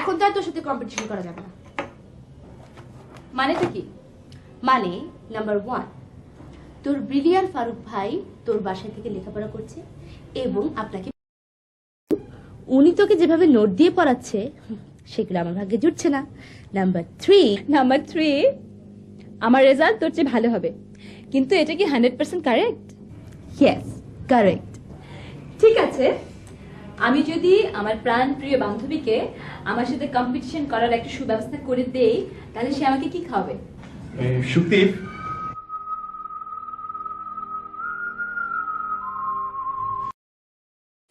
এখন তো আর তোর সাথে কম্পিটিশন করা যাবে না। মানেটা কি? মানে নাম্বার 1, তোর ব্রিলিয়ান্ট ফারুক ভাই তোর বাসায় থেকে লেখাপড়া করছে এবং আপনাকে উনি তোকে যেভাবে নোট দিয়ে পড়াচ্ছে সেগুলো আমার ভাগ্যে জুটছে না। নাম্বার 3, আমার রেজাল্ট তোর চেয়ে ভালো হবে, কিন্তু এটা কি 100% কারেক্ট? Yes correct. ঠিক আছে, আমি যদি আমার প্রাণ প্রিয় বান্ধবীকে আমার সাথে কম্পিটিশন করার একটা সুব্যবস্থা করে দেই, তাহলে সে আমাকে কি খাওয়াবে? শুক্তি,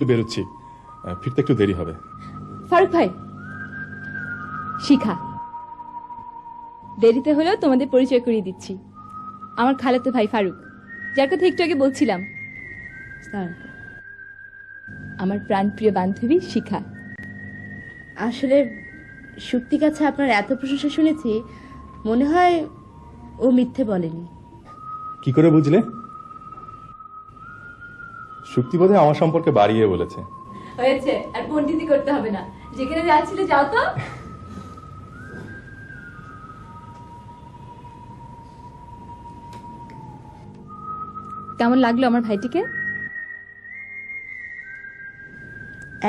বেরোচ্ছি, ফিরতে একটু দেরি হবে। ফারুক ভাই, শিখা, দেরিতে হলেও তোমাদের পরিচয় করিয়ে দিচ্ছি। আমার খালাতো ভাই ফারুক, যার কথা একটু আগে বলছিলাম। আমার প্রাণপ্রিয় বান্ধবী শিখা। আসলে শুক্তির কাছে আপনার এত প্রশংসা শুনেছি, মনে হয় ও মিথ্যে বলেনি। কি করে বুঝলে? শুক্তি বোধহয় আমার সম্পর্কে বাড়িয়ে বলেছে। হয়েছে, আর পণ্ডিতি করতে হবে না, যেখানে যাচ্ছিলে যাও তো। কেমন লাগলো আমার ভাইটিকে?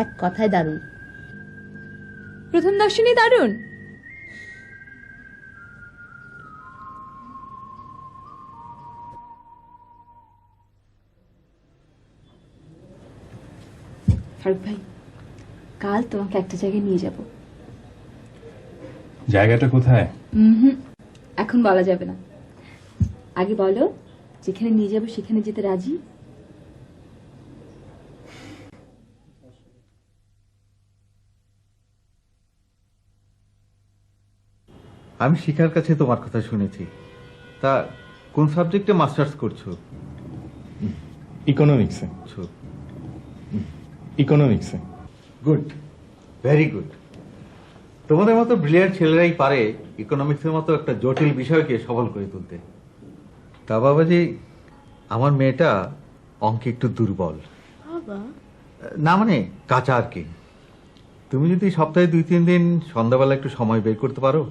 এক কথায় দারুণ। প্রথম দর্শনই দারুণ। ফারুক ভাই, কাল তোমাকে একটা জায়গায় নিয়ে যাব। জায়গাটা কোথায়? এখন বলা যাবে না, আগে বলো যেখানে নিয়ে যাব সেখানে যেতে রাজি? আমি শিখার কাছে তোমার কথা শুনেছি। তা কোন সাবজেক্টে মাস্টার্স করছো? ইকোনমিক্সে। ইকোনমিক্সে। Good, very good. তোমাদের মতো ব্রিলিয়ান্ট ছেলেরাই পারে ইকোনমিক্সের মতো একটা জটিল বিষয়কে সবল করে তুলতে। তা বাবাজি, আমার মেয়েটা অঙ্কে একটু দুর্বল। না মানে কাঁচা আর কি। তুমি যদি সপ্তাহে 2-3 দিন সন্ধ্যাবেলা একটু সময় বের করতে পারো,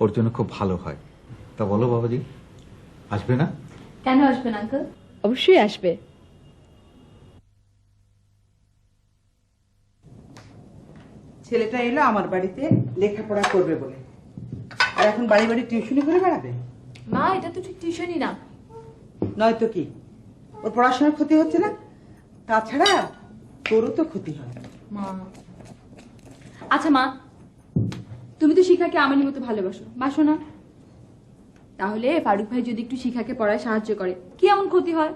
ওর জন্য খুব ভালো হয়। তা বলো বাবাজি, আসবে না? কেন আসবে না আঙ্কেল? অবশ্যই আসবে। ছেলেটা এলো আমার বাড়িতে লেখাপড়া করবে বলে, আর এখন বাড়ি বাড়ি টিউশনি করে বেড়াবে। মা, এটা তো ঠিক টিউশনই না। নয়তো কি, ওর পড়াশোনার ক্ষতি হচ্ছে না? তাছাড়া তোরও তো ক্ষতি হয়। মা, আচ্ছা মা, তুমি তো শিখাকে আমারই মতো ভালোবাসো, বাসো না? তাহলে ফারুক ভাই যদি একটু শিখাকে পড়ায় সাহায্য করে, কি এমন ক্ষতি হয়?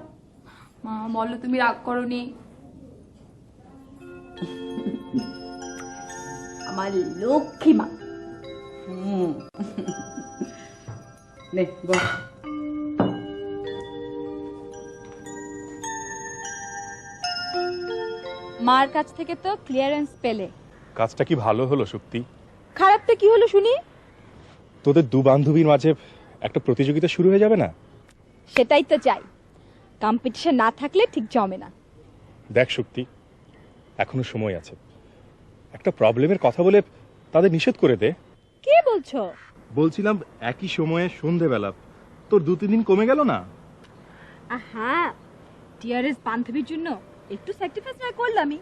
মা বললো, তুমি রাগ করনি। আমার লক্ষ্মী মা। নে বল। মার কাছ থেকে তো ক্লিয়ারেন্স পেলে, কাজটা কি ভালো হলো শুক্তি? খারাপটা কি হলো শুনি? তোদের দু বান্ধবীর মাঝে একটা প্রতিযোগিতা শুরু হয়ে যাবে না? সেটাই তো চাই, কম্পিটিশন না থাকলে ঠিক জমে না। দেখ শুক্তি, এখনো সময় আছে, একটা প্রবলেমের কথা বলে তাদের নিষেধ করে দে। কে বলছো? বলছিলাম একই সময়ে সন্ধেবেলা তোর 2-3 দিন কমে গেল না? আহা, টিআরএস বান্ধবীর জন্য একটু স্যাক্রিফাইস না করলামই।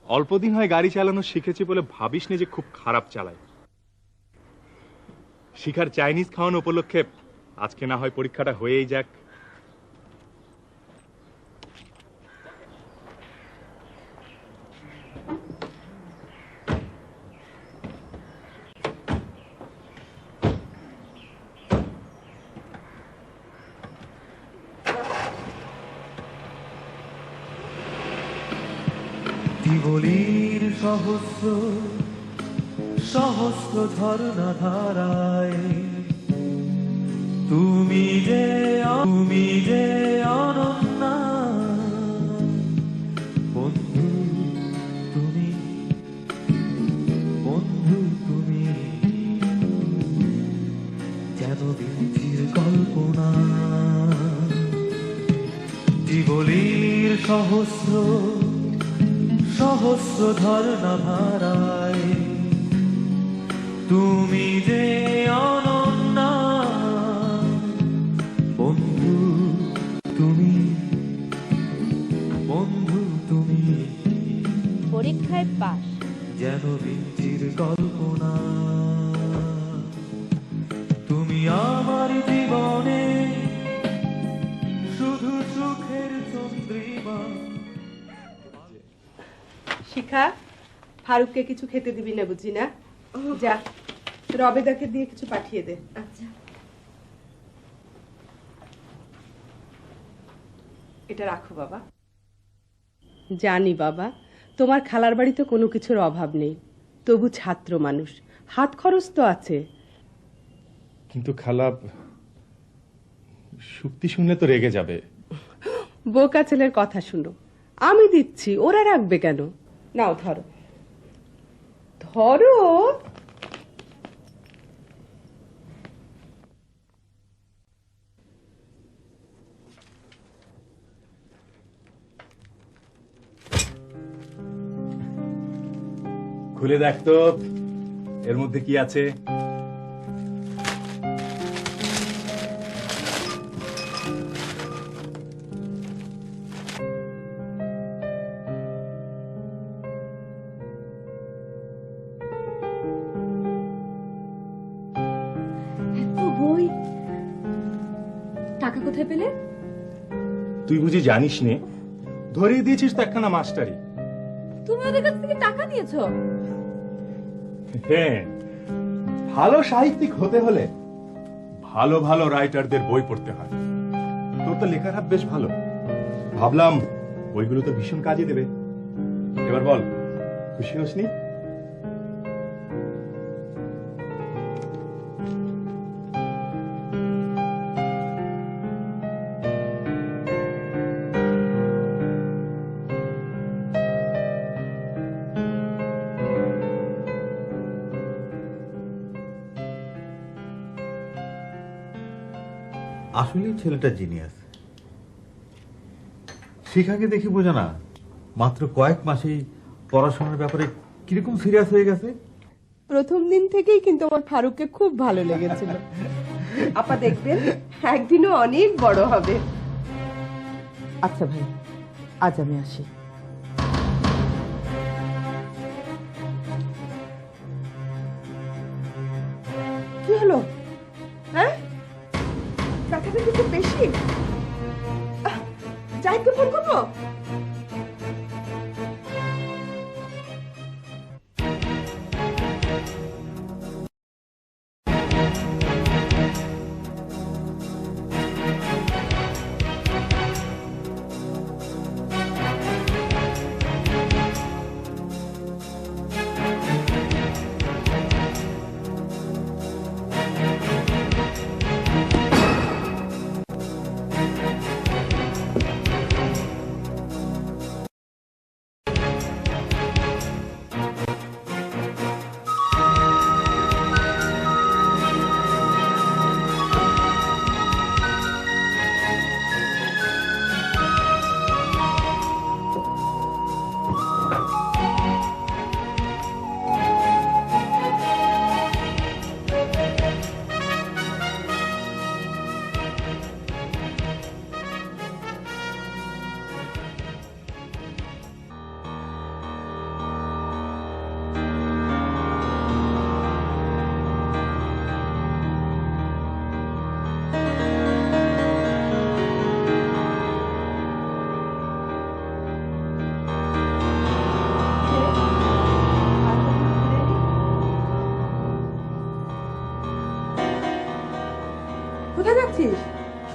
অল্পদিন হয় গাড়ি চালানো শিখেছি বলে ভাবিস নি যে খুব খারাপ চালায়। শিখার চাইনিজ খাওয়ানো উপলক্ষে আজকে না হয় পরীক্ষাটা হয়েই যাক। জীবলীর সহস্র সহস্র ঝর্ণা ধারায় তুমি যে অনন্যা বন্ধু তুমি যেন বৃদ্ধির কল্পনা জীবলীর সহস্র সহস্র ঝর্ণা ধারায় তুমি যে অনন্যা বন্ধু তুমি পরীক্ষায় পাস। যেন বৃদ্ধির কল্পনা তুমি আমার জীবনে শুধু সুখের চন্দ্রিমা। শিখা, ফারুককে কিছু খেতে দিবি না বুঝি না? যা, রবেদাকে দিয়ে কিছু পাঠিয়ে দে। আচ্ছা। এটা রাখো বাবা। জানি বাবা, তোমার খালার বাড়িতে কোনো কিছুর অভাব নেই, তবু ছাত্র মানুষ, হাত খরচ তো আছে। কিন্তু খালা, শুক্তি শুনলে তো রেগে যাবে। বোকা ছেলের কথা শুনো, আমি দিচ্ছি, ওরা রাখবে কেন? নাও ধরো ধরো। খুলে দেখ তো এর মধ্যে কি আছে। বই, টাকা কোথায় পেলে? তুই বুঝি জানিস নে? ধরিয়ে দিয়েছিস তো একখানা মাস্টারি। তুমি ওদের কাছ থেকে টাকা দিয়েছো? হ্যাঁ, ভালো সাহিত্যিক হতে হলে ভালো ভালো রাইটারদের বই পড়তে হয়। তোর তো লেখার হাত বেশ ভালো, ভাবলাম বইগুলো তো ভীষণ কাজে দেবে। এবার বল, খুশি হসনি? আসলে ছেলেটা জিনিয়াস। শিখাকে দেখি বোঝা না, মাত্র কয়েক মাসেই পড়াশোনার ব্যাপারে কিরকম সিরিয়াস হয়ে গেছে। প্রথম দিন থেকেই কিন্তু আমার ফারুককে খুব ভালো লেগেছিল। আপা দেখবেন একদিনও অনেক বড় হবে। আচ্ছা ভাই, আজ আমি আসি। কি হলো? হ্যাঁ, টাকাটা কিন্তু বেশি। যাই তো ফোন করবো।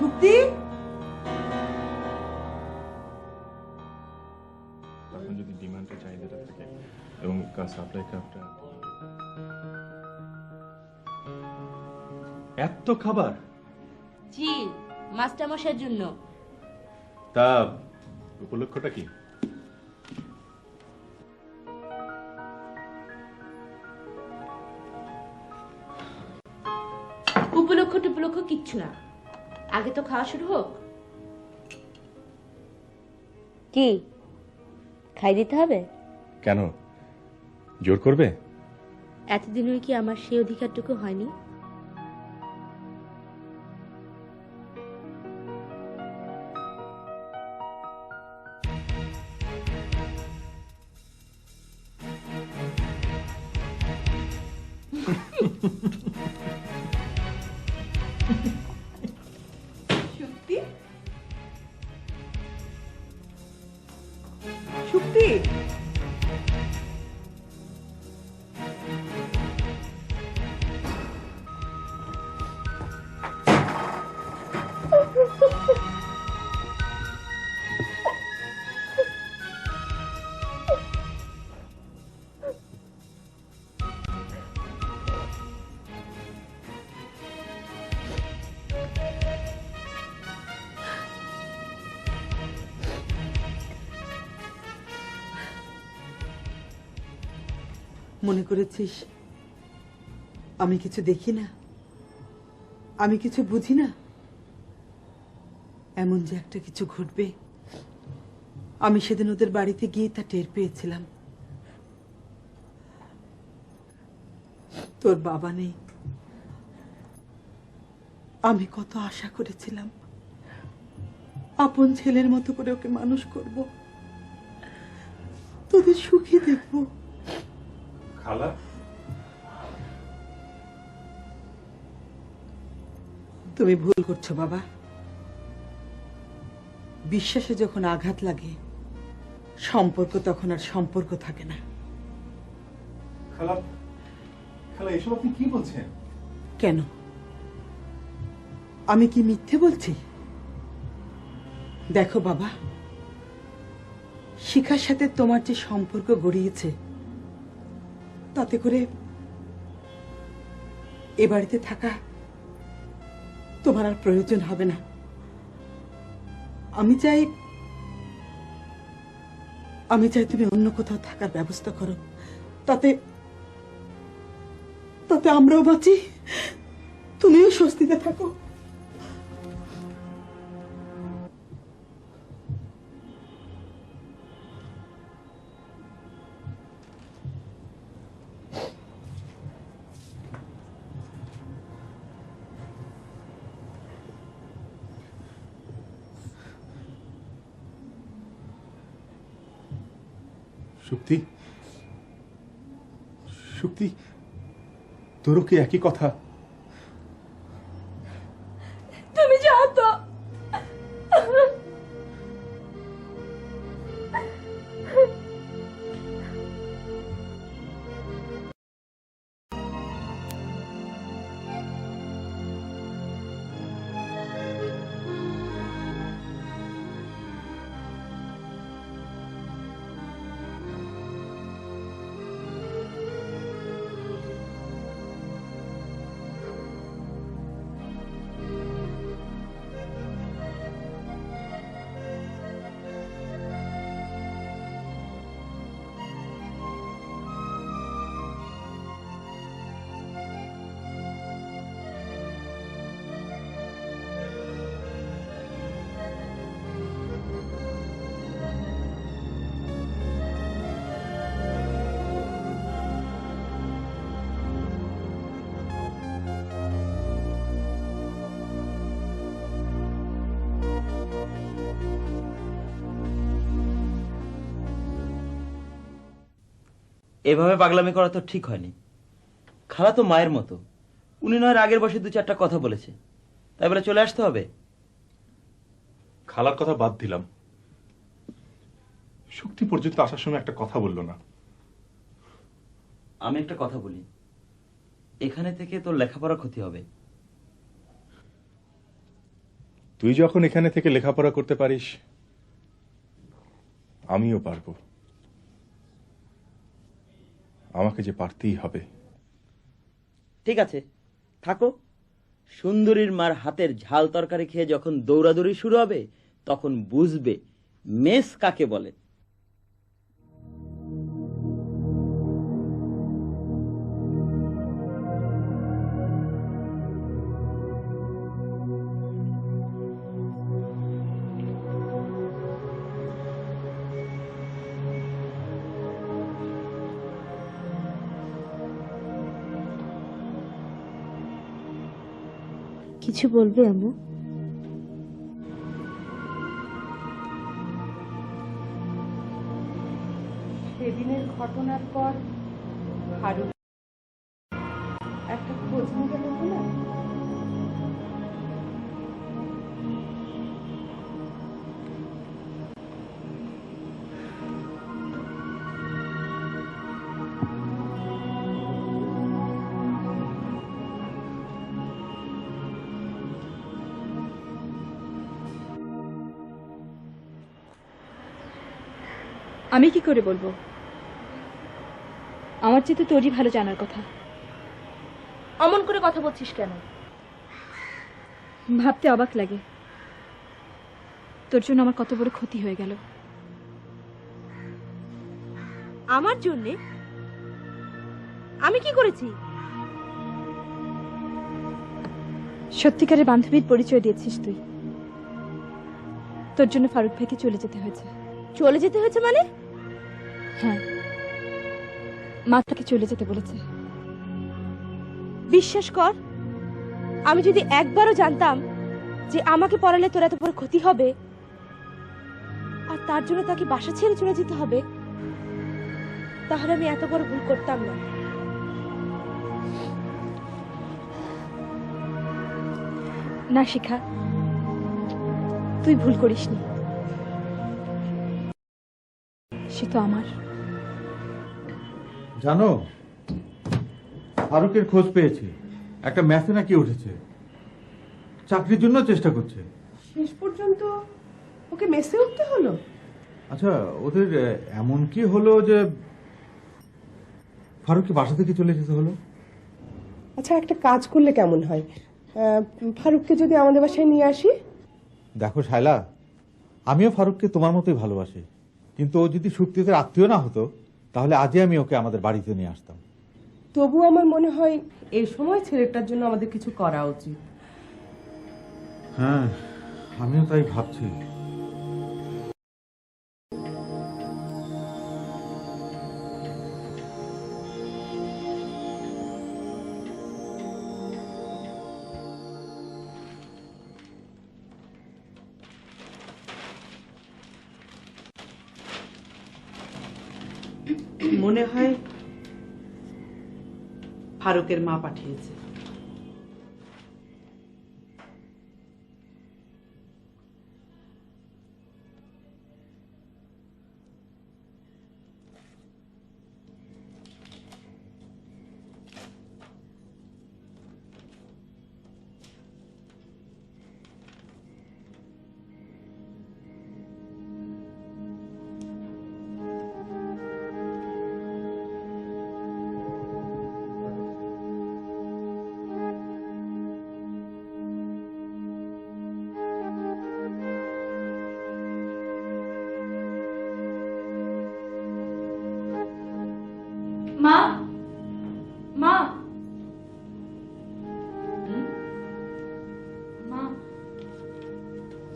শুক্তি, তখন যদি ডিমান্ডটা চাহিদাটা থাকে এবং সাপ্লাই কাপটা এত খাবার, জি, মাস্টার মশাইয়ের জন্য। তা উপলক্ষটা কি? উপলক্ষ টুপলক্ষ কিচ্ছু না, আগে তো খাওয়া শুরু হোক। কি খাই দিতে হবে? কেন জোর করবে? এতদিনও কি আমার সেই অধিকারটুকু হয়নি? শুক্তি, শুক্তি, মনে করেছিস আমি কিছু দেখি না, আমি কিছু বুঝি না? এমন যে একটা কিছু ঘটবে আমি সেদিন ওদের বাড়িতে গিয়ে তা টের পেয়েছিলাম। তোর বাবা নেই, আমি কত আশা করেছিলাম আপন ছেলের মতো করে ওকে মানুষ করব, তোদের সুখী দেখব। খালা, তুমি ভুল করছো বাবা। বিশ্বাসে যখন আঘাত লাগে সম্পর্ক তখন আর সম্পর্ক থাকে না। খালা, খালা এসব আপনি কি বলছেন? কেন, আমি কি মিথ্যে বলছি? দেখো বাবা, শিখার সাথে তোমার যে সম্পর্ক গড়িয়েছে তাতে করে এ বাড়িতে থাকা তোমার আর প্রয়োজন হবে না। আমি চাই তুমি অন্য কোথাও থাকার ব্যবস্থা করো, তাতে তাতে আমরাও বাঁচি, তুমিও স্বস্তিতে থাকো। শুক্তি, শুক্তি, তোরও কি একই কথা? তুমি যাও তো। এভাবে পাগলামি করা তো ঠিক হয়নি। খালা তো মায়ের মতো, উনি নয় আগের বসে 2-4টা কথা বলেছে, তাই বলে চলে আসতে হবে? খালার কথা বাদ দিলাম, শুক্তি পর্যন্ত আসার সময় একটা কথা বললো না। আমি একটা কথা বলি, এখানে থেকে তোর লেখাপড়া ক্ষতি হবে। তুই যখন এখানে থেকে লেখাপড়া করতে পারিস, আমিও পারবো। আমাকে যে পারতেই হবে। ঠিক আছে, থাকো। সুন্দরীর মার হাতের ঝাল তরকারি খেয়ে যখন দৌড়াদৌড়ি শুরু হবে, তখন বুঝবে মেস কাকে বলে। কিছু বলবে আম্মু? সেদিনের ঘটনার পর ফারুক একটা খোঁজ নিয়ে গেল না? আমি কি করে বলবো? আমার চেয়ে তো তোরই ভালো জানার কথা। অমন করে কথা বলছিস কেন? ভাবতে অবাক লাগে তোর জন্য আমার কত বড় ক্ষতি হয়ে গেল। আমার জন্যে? আমি কি করেছি? সত্যিকারের বান্ধবীর পরিচয় দিয়েছিস তুই। তোর জন্য ফারুক ভাইকে চলে যেতে হয়েছে। চলে যেতে হয়েছে মানে? হ্যাঁ, মা তাকে চলে যেতে বলেছে। বিশ্বাস কর, আমি যদি একবারও জানতাম যে আমাকে পড়ালে তোর এত বড় ক্ষতি হবে আর তার জন্য তাকে বাসা ছেড়ে চলে যেতে হবে, তাহলে আমি এত বড় ভুল করতাম না। না শিখা, তুই ভুল করিসনি। সে তো আমার। জানো, ফারুকের খোঁজ পেয়েছি। একটা ম্যাচে নাকি উঠেছে, চাকরির জন্য চেষ্টা করছে। শেষ পর্যন্ত ওকে মেসে উঠতে হলো? আচ্ছা, ওদের এমন কি হলো যে ফারুককে বাসা থেকে চলে যেতে হলো? আচ্ছা, একটা কাজ করলে কেমন হয়? ফারুককে যদি আমাদের বাসায় নিয়ে আসি? দেখো শায়লা, আমিও ফারুককে তোমার মতোই ভালোবাসি, কিন্তু ও যদি সুপ্তিতের আত্মীয় না হতো তাহলে আজই আমি ওকে আমাদের বাড়িতে নিয়ে আসতাম। তবু আমার মনে হয় এই সময় ছেলেটার জন্য আমাদের কিছু করা উচিত। হ্যাঁ, আমিও তাই ভাবছি। মনে হয় ফারুকের মা পাঠিয়েছে। মা, মা, মা,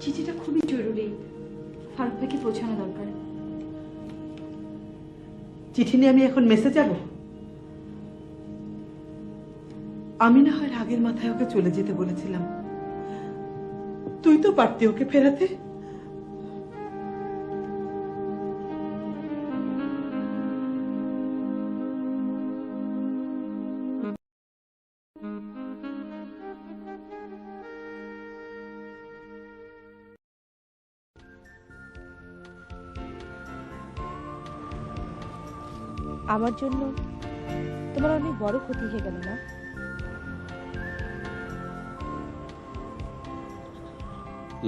চিঠিটা খুবই জরুরি। ফারুক ভাইকে পৌঁছানো দরকার। চিঠি নিয়ে আমি এখন মেসে যাব? আমি না হয় রাগের মাথায় ওকে চলে যেতে বলেছিলাম, তুই তো পারতি ওকে ফেরাতে। আমার জন্য তোমার অনেক বড় ক্ষতি হয়ে গেল না?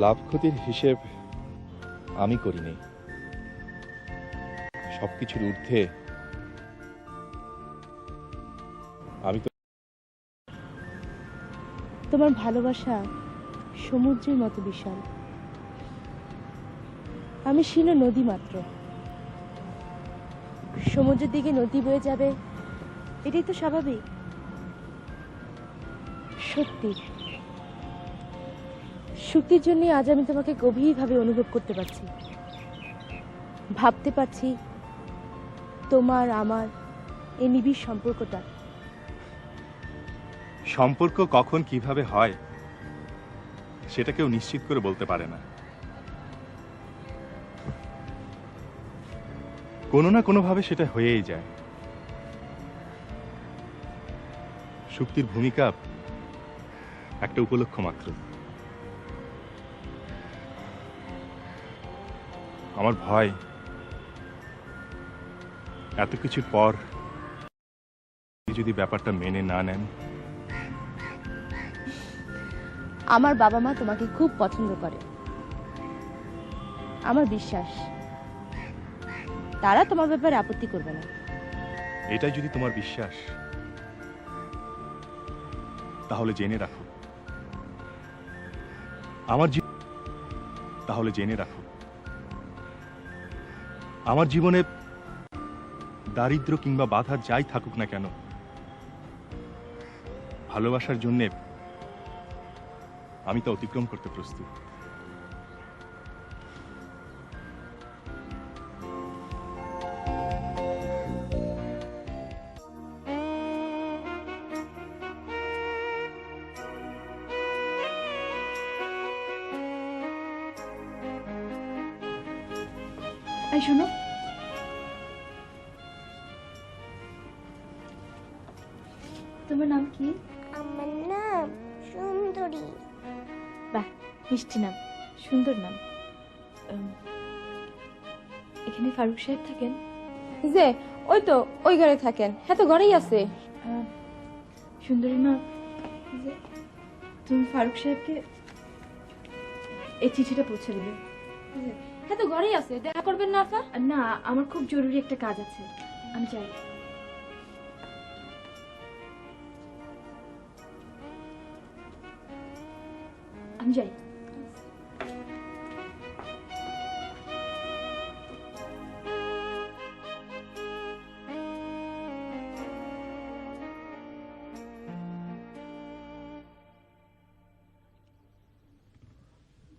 লাভ ক্ষতির হিসেব আমি করিনি, সবকিছুর ঊর্ধ্বে আমি তো। তোমার ভালোবাসা সমুদ্রের মতো বিশাল, আমি শীর্ণ নদী মাত্র। সমুদ্রের দিকে নদী বয়ে যাবে, এটাই তো স্বাভাবিক। সত্যি, শক্তির জন্য আজ আমি তোমাকে গভীরভাবে অনুভব করতে পারছি, ভাবতে পারছি তোমার আমার এই নিবিড় সম্পর্কটা। সম্পর্ক কখন কিভাবে হয় সেটা কেউ নিশ্চিত করে বলতে পারে না। কোনো না কোনোভাবে সেটা হয়েই যায়। শক্তির ভূমিকা একটা উপলক্ষ মাত্র। আমার ভয় এত কিছুর পর যদি ব্যাপারটা মেনে না নেন। আমার বাবা মা তোমাকে খুব পছন্দ করে, আমার বিশ্বাস তারা তোমার ব্যাপারে আপত্তি করবে না। এটাই যদি তোমার বিশ্বাস, তাহলে জেনে রাখো তাহলে জেনে রাখো আমার জীবনে দারিদ্র কিংবা বাধা যাই থাকুক না কেন, ভালোবাসার জন্য আমি তা অতিক্রম করতে প্রস্তুত। এই শোনো, তোমার নাম কি? আমার নাম সুন্দরী। বাহ, মিষ্টি নাম, সুন্দর নাম। এখানে ফারুক সাহেব থাকেন? যে ওই তো ওই ঘরে থাকেন, হ্যাঁ তো ঘরেই আছে। সুন্দরী মা, যে তুমি ফারুক সাহেবকে এই চিঠিটা পৌঁছে দেবে। হ্যাঁ তো ঘরেই আছে, দেখা করবেন না আপা? না, আমার খুব জরুরি একটা কাজ আছে, আমি যাই। আমি যাই।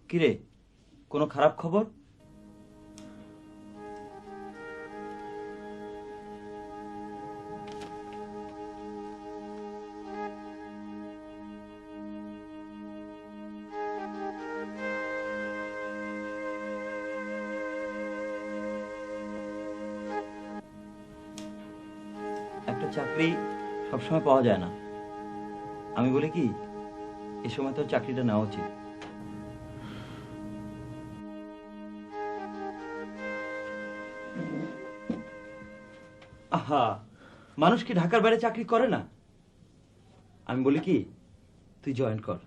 কিরে, কোনো খারাপ খবর? একটা চাকরি সবসময় পাওয়া যায় না। আমি বলি কি, এ সময় তো চাকরিটা নেওয়া উচিত। আহা, মানুষ কি ঢাকার বাইরে চাকরি করে না? আমি বলি কি, তুই জয়েন কর।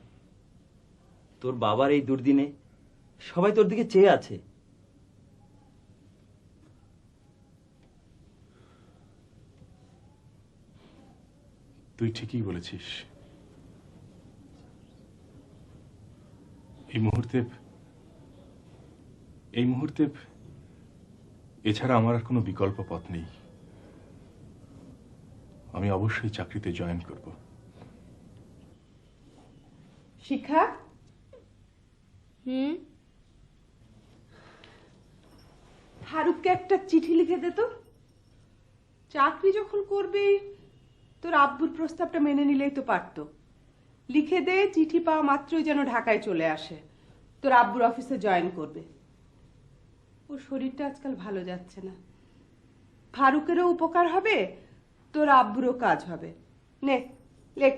তোর বাবার এই দুর্দিনে সবাই তোর দিকে চেয়ে আছে। তুই ঠিকই বলেছিস। এই মুহূর্তে এছাড়া আমার আর কোনো বিকল্প পথ নেই। আমি অবশ্যই চাকরিতে জয়েন করব। শিখা, ফারুককে একটা চিঠি লিখে দে তো। চাকরি যখন করবে, তোর আব্বুর প্রস্তাবটা মেনে নিলেই তো পারতো। লিখে দে, চিঠি পাওয়া মাত্রই যেন ঢাকায় চলে আসে, তোর আব্বুর অফিসে জয়েন করবে। ওর শরীরটা আজকাল ভালো যাচ্ছে না। ফারুকেরও উপকার হবে, তোর আব্বুরও কাজ হবে। নে, লেখ।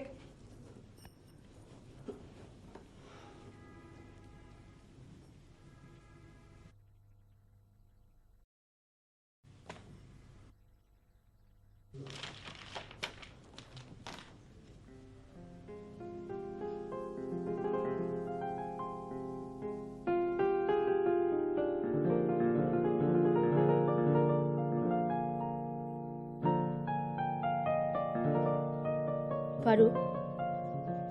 ফারুক,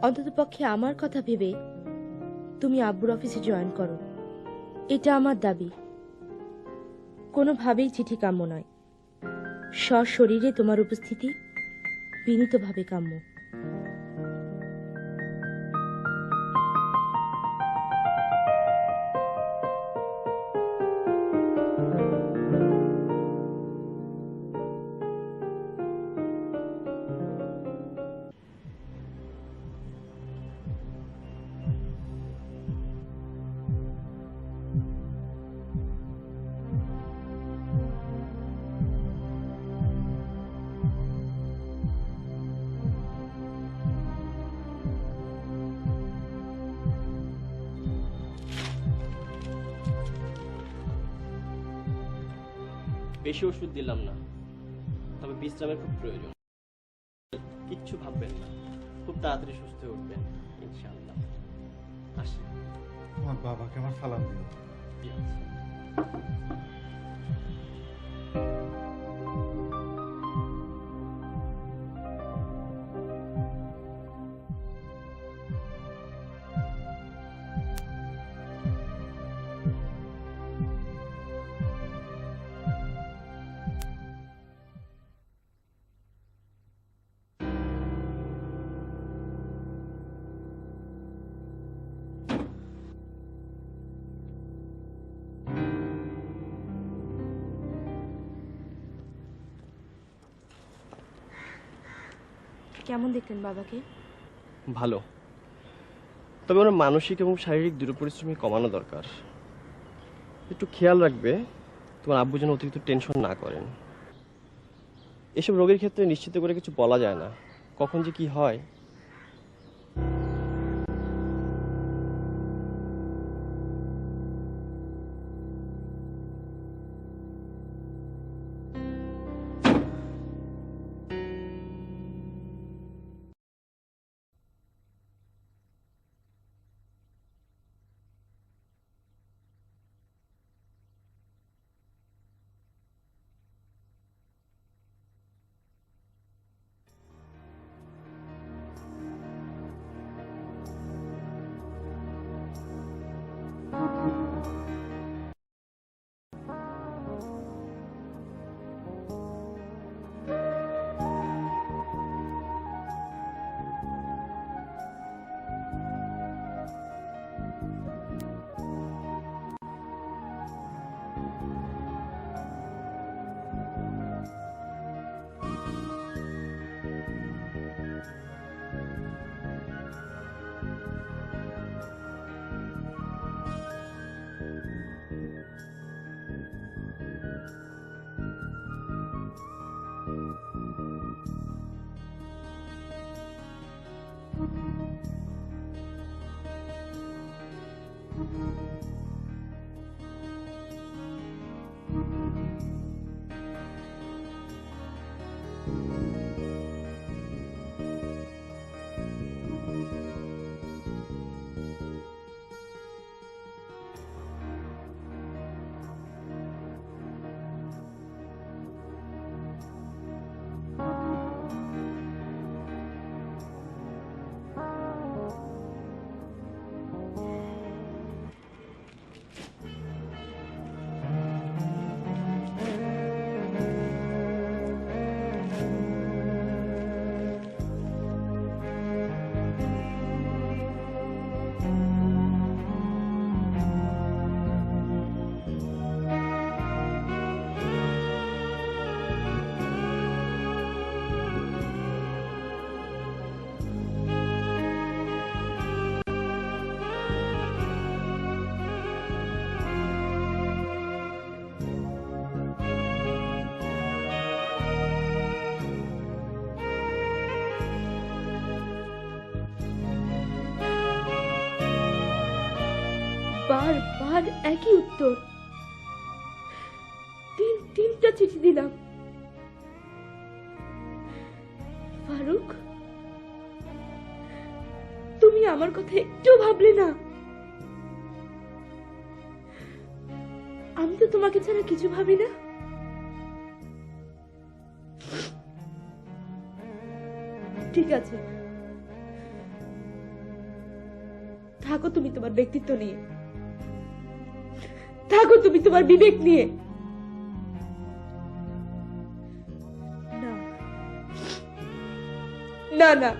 অন্ততপক্ষে আমার কথা ভেবে তুমি আব্বুর অফিসে জয়েন করো, এটা আমার দাবি। কোনোভাবেই চিঠি কাম্য নয়, সশরীরে তোমার উপস্থিতি বিনীতভাবে কাম্য। বেশি ওষুধ দিলাম না, তবে বিশ্রামের খুব প্রয়োজন। কিচ্ছু ভাববেন না, খুব তাড়াতাড়ি সুস্থ হয়ে উঠবেন ইনশাআল্লাহ। আসি। আমার বাবাকে আমার সালাম দিও। ঠিক আছে। কেমন দেখলেন বাবাকে? ভালো, তবে ওনার মানসিক এবং শারীরিক দুটো পরিশ্রমই কমানো দরকার। একটু খেয়াল রাখবে তোমার আব্বু যেন অতিরিক্ত টেনশন না করেন। এসব রোগের ক্ষেত্রে নিশ্চিত করে কিছু বলা যায় না, কখন যে কি হয়। বারবার একই উত্তর, তিনটা চিঠি দিলাম। ফারুক, তুমি আমার কথা একটু ভাবলে না? আমি তো তোমাকে ছাড়া কিছু ভাবি না। ঠিক আছে, থাকো তুমি তোমার ব্যক্তিত্ব নিয়ে, থাকো তুমি তোমার বিবেক নিয়ে। না না না,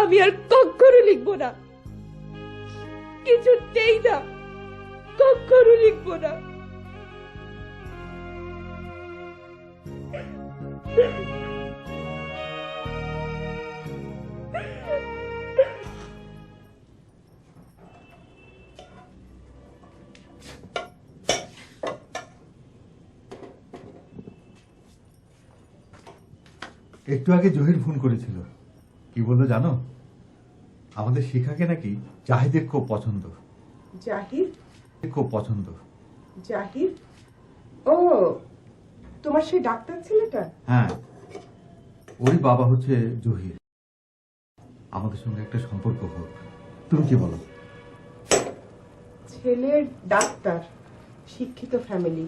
আমি আর কখনো লিখবো না, কিছুতেই না, কখনো লিখবো না। একটু আগে জহির ফোন করেছিল, কি বললো জানো? আমাদের শিখাকে নাকি জাহিদের খুব পছন্দ। জাহির? খুব পছন্দ। জাহির? ও, তোমার সেই ডাক্তার ছেলেটা? হ্যাঁ, ওই বাবা হচ্ছে জহির। আমাদের সঙ্গে একটা সম্পর্ক হোক, তুমি কি বলো? ছেলের ডাক্তার, শিক্ষিত ফ্যামিলি,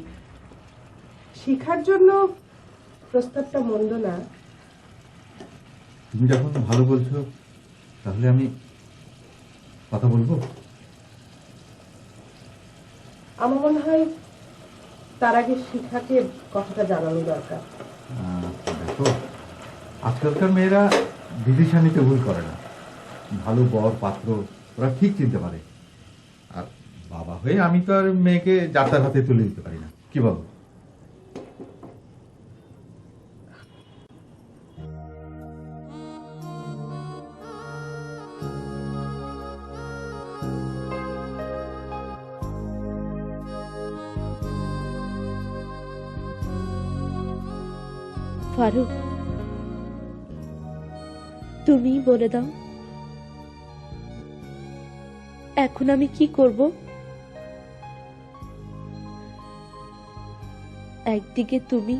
শিখার জন্য প্রস্তাবটা মন্দ না। তুমি যখন ভালো বলছো তাহলে আমি কথা বলবো। আমার মনে হয় তার আগে শিখাকে কথাটা জানানো দরকার। দেখো, আজকালকার মেয়েরা ডিসিশন নিতে ভুল করে না। ভালো বর পাত্র ওরা ঠিক চিনতে পারে। আর বাবা হয়ে আমি তো আর মেয়েকে যাত্রার হাতে তুলে দিতে পারি না, কি বলো? ফারুক, তুমি বলে দাও এখন আমি কি করব? একদিকে তুমি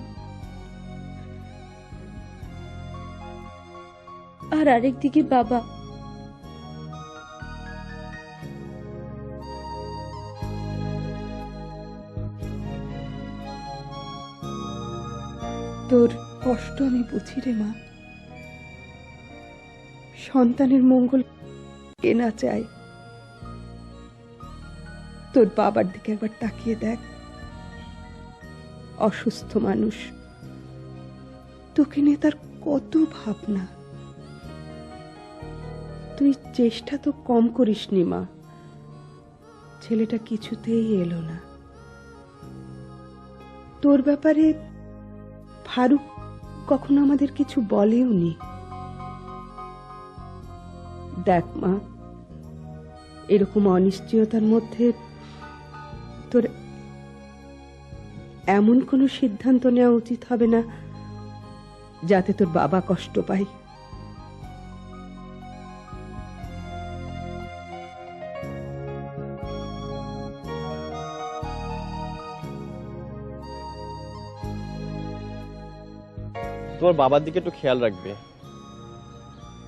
আর আরেকদিকে বাবা। তোর কষ্ট আমি বুঝি রে মা। সন্তানের মঙ্গল কে না চায়? তোর বাবার দিকে একবার তাকিয়ে দেখ, অসুস্থ মানুষ, তোকে নিয়ে তার কত ভাবনা। তুই চেষ্টা তো কম করিসনি মা, ছেলেটা কিছুতেই এলো না। তোর ব্যাপারে ফারুক কখনো আমাদের কিছু বলেও নি। দেখ মা, এরকম অনিশ্চয়তার মধ্যে তোর এমন কোনো সিদ্ধান্ত নেওয়া উচিত হবে না যাতে তোর বাবা কষ্ট পায়। তোমার বাবার দিকে একটু খেয়াল রাখবে।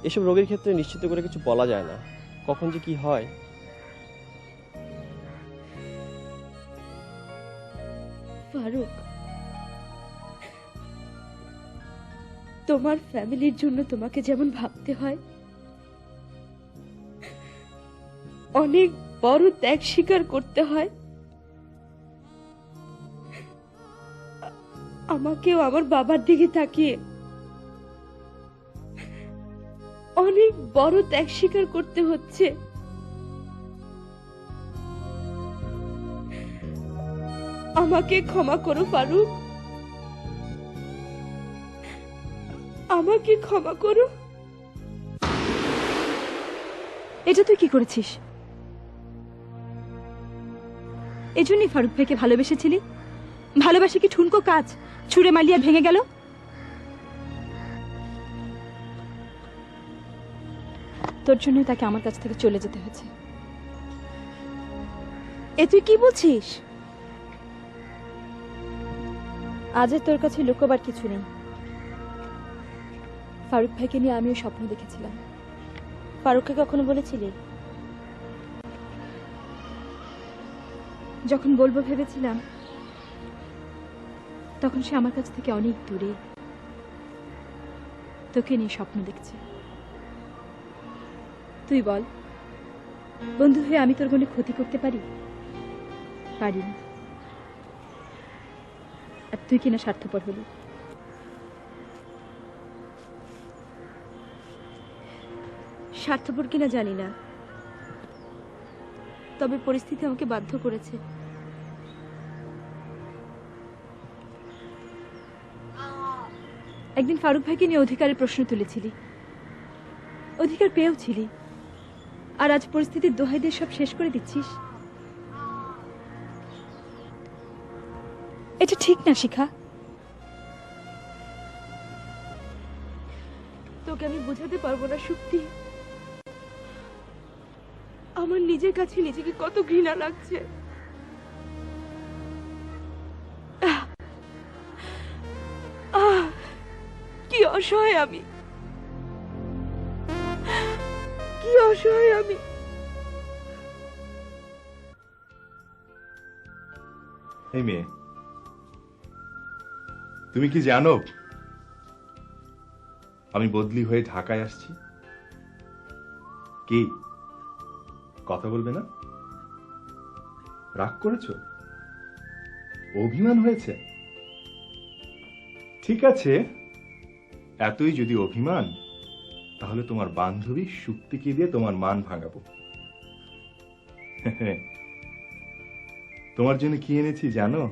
এসব রোগের ক্ষেত্রে নিশ্চিত করে কিছু বলা যায় না, কখন যে কি হয়। ফারুক, তোমার ফ্যামিলির জন্য তোমাকে যেমন ভাবতে হয়, অনেক বড় ত্যাগ স্বীকার করতে হয়, আমাকেও আমার বাবার দিকে তাকিয়ে অনেক বড় ত্যাগ স্বীকার করতে হচ্ছে। আমাকে ক্ষমা করো ফারুক, আমাকে ক্ষমা করো। এটা তুই কি করেছিস? এজন্যই ফারুক ভাইকে ভালোবেসেছিলি? ভালোবাসা কি ঠুনকো কাজ, ছুঁড়ে মালিয়া ভেঙে গেল? তোর জন্যই তাকে আমার কাছ থেকে চলে যেতে হয়েছে। এ তুই কি বলছিস? আজ তোর কাছে লুকোবার কিছু নেই। ফারুক ভাইকে নিয়ে আমিও স্বপ্ন দেখেছিলাম। ফারুককে কখনো বলেছিলি? যখন বলবো ভেবেছিলাম তখন সে আমার কাছ থেকে অনেক দূরে, তোকে নিয়ে স্বপ্ন দেখছে। তুই বল, বন্ধু হয়ে আমি তোর কোনো ক্ষতি করতে পারি? পারি না। আর তুই কিনা স্বার্থপর হলি। স্বার্থপর কিনা জানি না, তবে পরিস্থিতি আমাকে বাধ্য করেছে। একদিন ফারুক ভাইকে নিয়ে অধিকারের প্রশ্ন তুলেছিলি, অধিকার পেয়েও ছিলি, আর আজ পরিস্থিতির দোহাই দিয়ে সব শেষ করে দিচ্ছিস। এটা ঠিক না শিখা। তোকে আমি বোঝাতে পারবো না শক্তি, আমার নিজের কাছে নিজেকে কত ঘৃণা লাগছে। কি অসহায় আমি, কি অসহায় আমি। এই মেয়ে, তুমি কি জানো আমি বদলি হয়ে ঢাকায় আসছি? কি কথা বলবে না? রাগ করেছো? অভিমান হয়েছে? ঠিক আছে, এতই যদি অভিমান, তাহলে তোমার বান্ধবী শুক্তিকে দিয়ে তোমার মান ভাঙাবো। তোমার জন্য কি এনেছি জানো?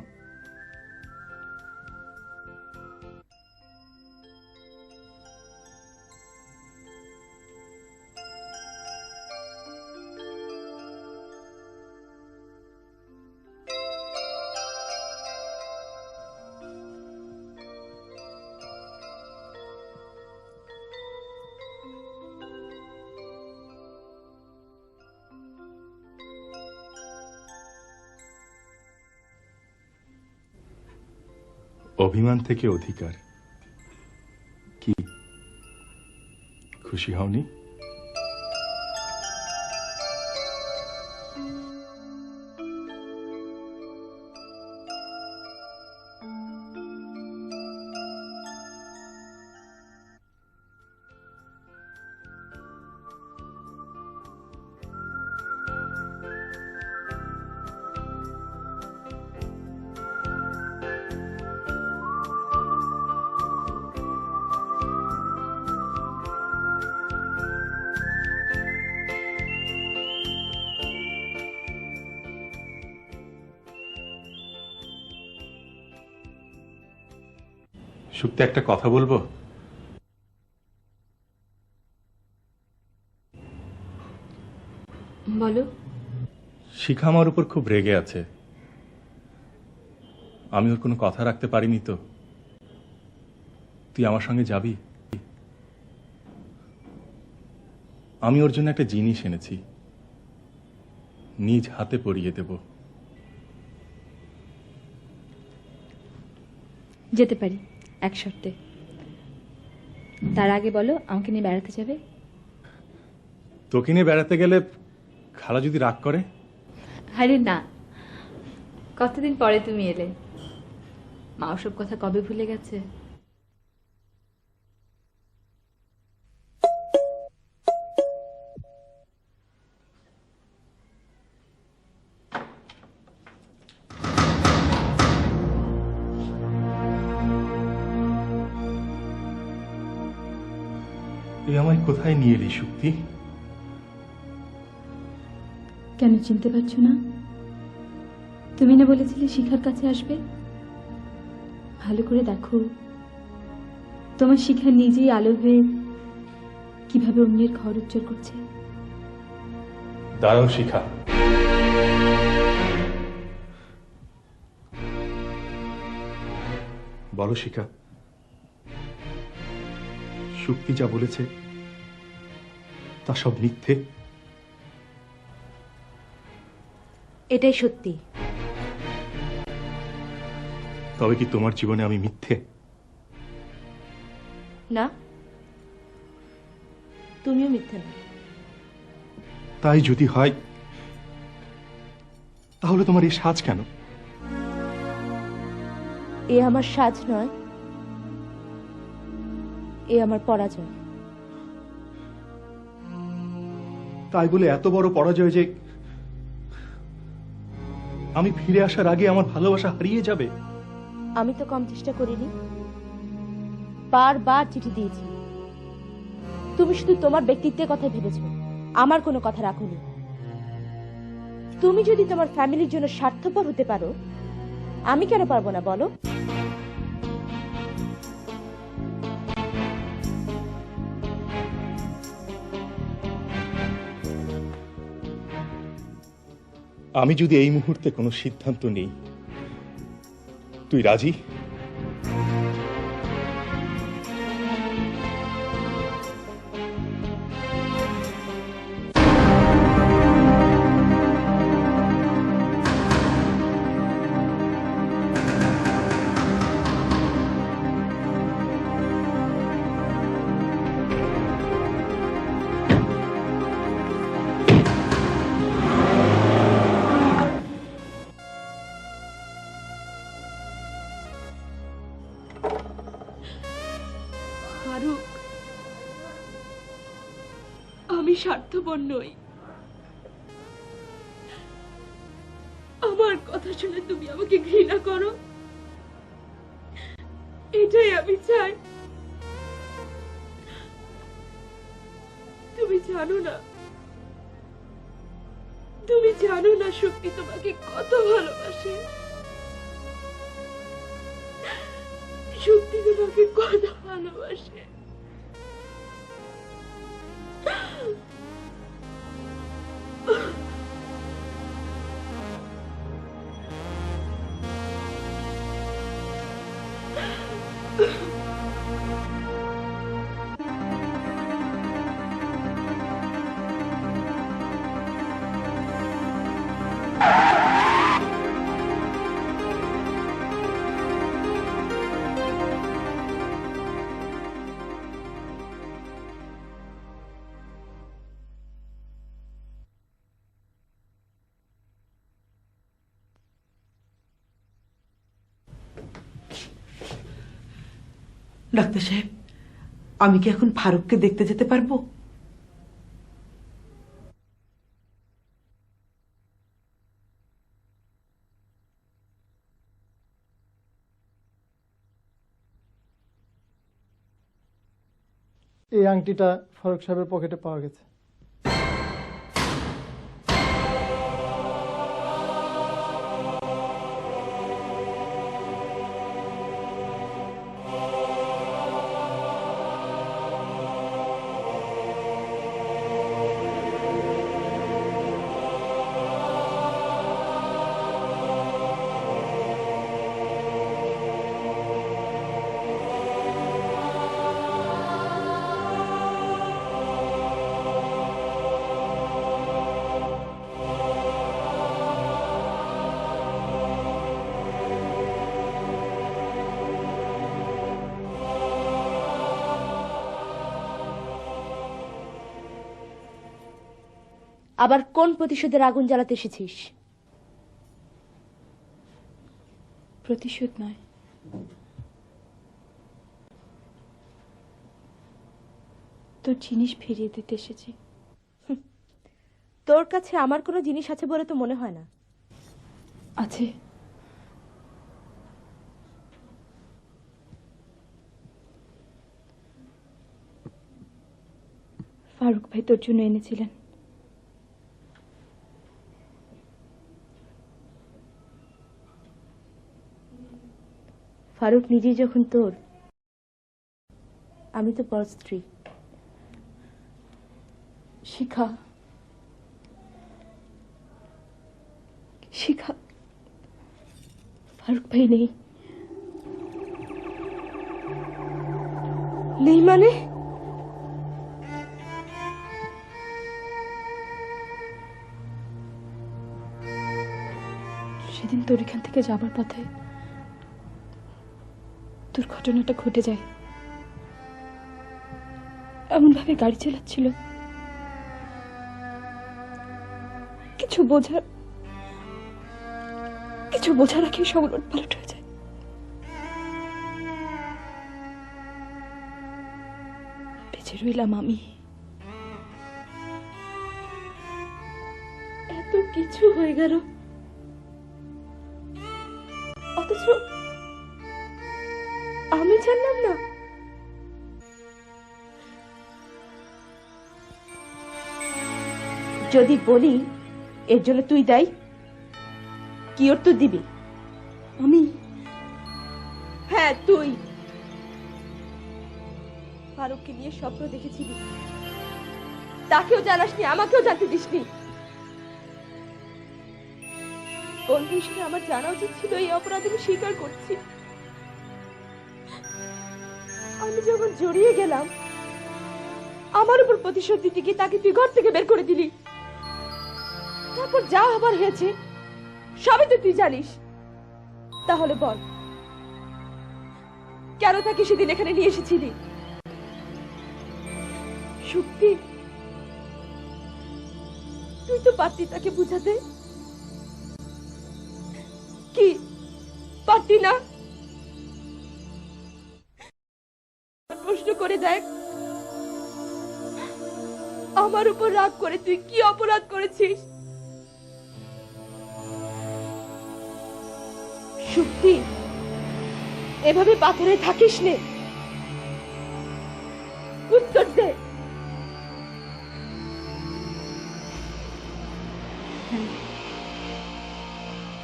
অভিমান থেকে অধিকার। কি খুশি হওনি? শুক্তি, একটা কথা বলবো? বলো। শিখা আমার উপর খুব রেগে আছে। আমি ওর কোনো কথা রাখতে পারিনি তো। তুই আমার সঙ্গে যাবি? আমি ওর জন্য একটা জিনিস এনেছি, নিজ হাতে পরিয়ে দেব। যেতে পারি, এক শর্তে। তার আগে বলো, আমাকে নিয়ে বেড়াতে যাবে? তোকে নিয়ে বেড়াতে গেলে খালা যদি রাগ করে? আরে না, কতদিন পরে তুমি এলে, মা ওসব কথা কবে ভুলে গেছে। তুই আমায় কোথায় নিয়ে এলি শুক্তি? কেন চিনতে পারছো না? তুমি না বলেছিলে শিখার কাছে আসবে? ভালো করে দেখো, তোমার শিখা নিজেই আলো হয়ে কিভাবে অন্যের ঘর উজ্জ্বল করছে। দাঁড়াও শিখা, বলো শিখা, শুক্তি যা বলেছে তা সব মিথ্যে? এটাই সত্যি। তবে কি তোমার জীবনে আমি মিথ্যে? না, তুমিও মিথ্যে না। তাই যদি হয়, তাহলে তোমার এই সাজ কেন? এ আমার সাজ নয়, এ আমার পরাজয়। তাই বলে এত বড় পরাজয় যে আমি ফিরে আসার আগে আমার ভালোবাসা হারিয়ে যাবে? আমি তো কম চেষ্টা করিনি, বারবার চিঠি দিয়েছি। তুমি শুধু তোমার ব্যক্তিত্বের কথা ভেবেছো, আমার কোনো কথা রাখোনি। তুমি যদি তোমার ফ্যামিলির জন্য স্বার্থপর হতে পারো, আমি কেন পারবো না বলো? আমি যদি এই মুহূর্তে কোনো সিদ্ধান্ত নেই, তুই রাজি? ফারুক, আমি স্বার্থপর নই। আমার কথা শুনে তুমি আমাকে ঘৃণা করো, এটাই আমি চাই। তুমি জানো না শক্তি তোমাকে কত ভালোবাসে। শক্তি তোমাকে কত ভালোবাসে। ডাক্তার সাহেব, আমি কি এখন ফারুককে দেখতে যেতে পারবো? এই আংটিটা ফারুক সাহেবের পকেটে পাওয়া গেছে। আবার কোন প্রতিশোধের আগুন জ্বালাতে এসেছিস? প্রতিশোধ নয়, তোর জিনিস ফিরিয়ে দিতে এসেছি। তোর কাছে আমার কোনো জিনিস আছে বলে তো মনে হয় না। আছে। ফারুক ভাই তোর জন্য এনেছিলেন। ফারুক নিজেই যখন তোর, আমি তো পর স্ত্রী। শিখা, শিখা, ফারুক ভাই নেই। নেই মানে? সেদিন তোর এখান থেকে যাবার পথে দুর্ঘটনাটা ঘটে যায়। এমন ভাবে গাড়ি চালাচ্ছিল, কিছু বোঝার আগে সব উলটপালট হয়ে যায়। বেঁচে রইলাম আমি। কিছু হয়ে গেল, অথচ আমি জানলাম না। যদি বলি এর জন্য তুই দায়ী, কি ওর তো দিবি? আমি? হ্যাঁ তুই। ফারুককে নিয়ে স্বপ্ন দেখেছিলি, তাকেও জানাসনি, আমাকেও জানতে দিসনি। বন্ধু হিসেবে আমার জানা উচিত ছিল এই অপরাধ আমি স্বীকার করছি। আমি যখন জড়িয়ে গেলাম, আমার উপর প্রতিশোধ দিতে গিয়ে তাকে তুই ঘর থেকে বের করে দিলি। তারপর যা হবার হয়েছে সবই তো তুই জানিস। তাহলে বল, কেন তাকে সেদিন এখানে নিয়ে এসেছিলি? শক্তি, তুই তো পারতি তাকে বুঝাতে, কি পারতি না? প্রশ্ন করে দেখ, আমার উপর রাগ করে তুই কি অপরাধ করেছিস? শক্তি, এভাবে পাথরে থাকিস নে, উত্তর দে।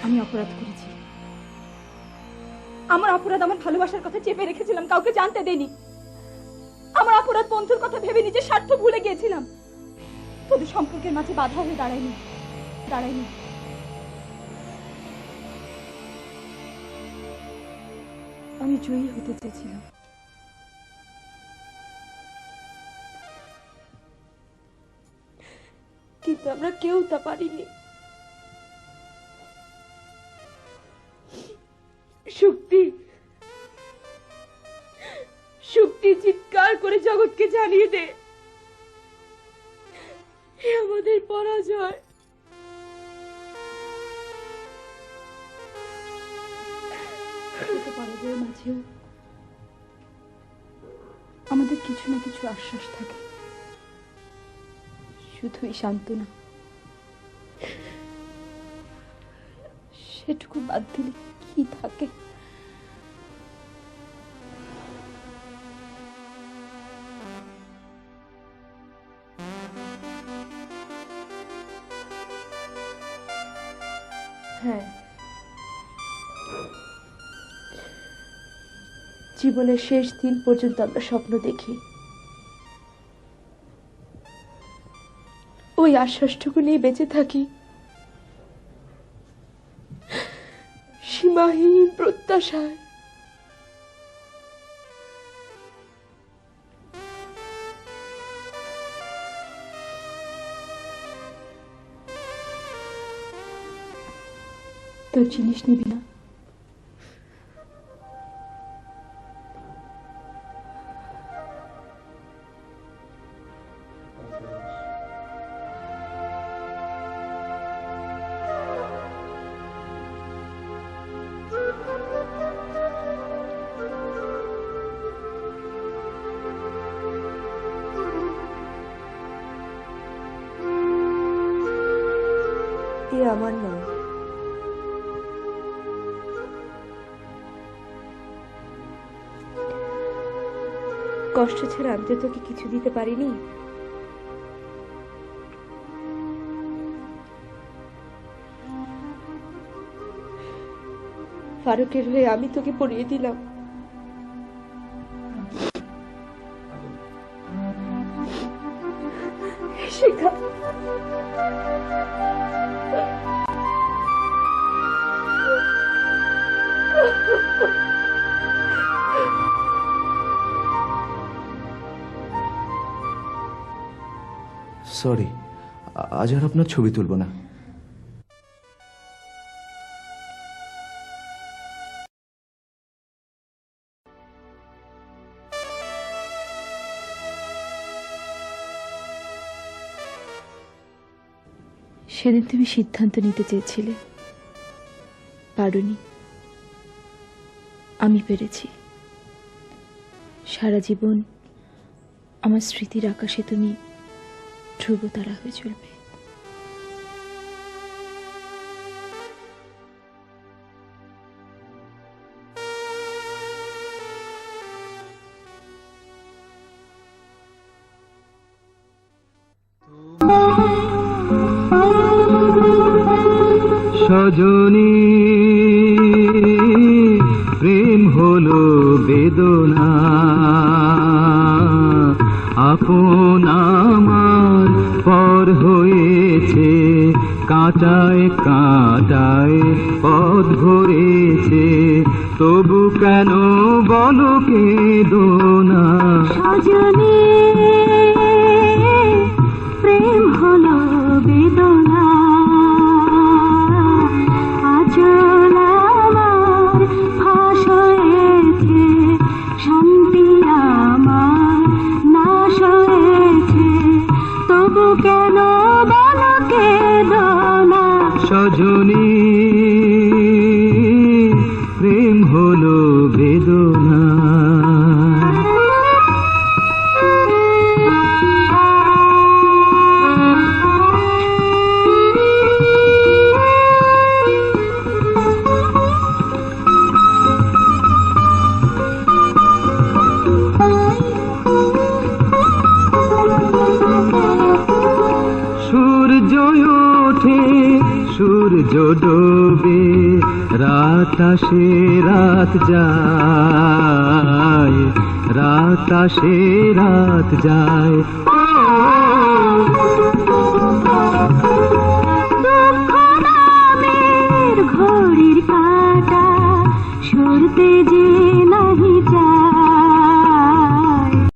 আমি অপরাধ করেছি। আমার অপরাধ আমার ভালোবাসার কথা চেপে রেখেছিলাম, কাউকে জানতে দেইনি। আমার অপরাধ বন্ধুর কথা ভেবে নিজের স্বার্থ ভুলে গিয়েছিলাম। তোদের সম্পর্কের মাঝে বাধা হয়ে দাঁড়ায়নি। আমি জয়ী হতে চেয়েছিলাম, কিন্তু আমরা কেউ তা পারিনি। শক্তি, শক্তি, চিৎকার করে জগৎকে জানিয়ে দে, এ আমাদের পরাজয়। পরাজয়ের মাঝেও আমাদের কিছু না কিছু আশ্বাস থাকে, শুধুই সান্ত্বনা। সেটুকু বাদ দিলে কি থাকে? হ্যাঁ, জীবনের শেষ দিন পর্যন্ত আমরা স্বপ্ন দেখি, ওই আশ্বাসটুকু নিয়ে বেঁচে থাকি। সীমাহীন প্রত্যাশায়। তোর জিনিস নিবি না? এ আমার নয়, কষ্ট ছাড়া আমি তো তোকে কিছু দিতে পারিনি। ফারুকের হয়ে আমি তোকে পড়িয়ে দিলাম। শেখা, সরি, আজ আর আপনার ছবি তুলব না। সেদিন তুমি সিদ্ধান্ত নিতে চেয়েছিলে, পারোনি। আমি পেরেছি। সারা জীবন আমার স্মৃতির আকাশে তুমি ধ্রুবতারা হয়ে চলবে। সজনী প্রেম হলো বেদনা, আপন আমার পর হয়েছে, কাঁটায় কাঁটায় পথ ভরেছে, তবু কেন বলো কেদোনা। সজনী প্রেম হলো বেদনা, আচল আমার ফাঁস হয়েছে, শান্তি আমার নাশ হয়েছে, তবু কেন বলো কেদোনা। সজনী প্রেম হলো বেদনা। সূর্য ওঠে সূর্য ডোবে, রাত আসে রাত যায়, রাত আসে রাত যায়। দুঃখ নামের ঘড়ির কাঁটা সরতে যে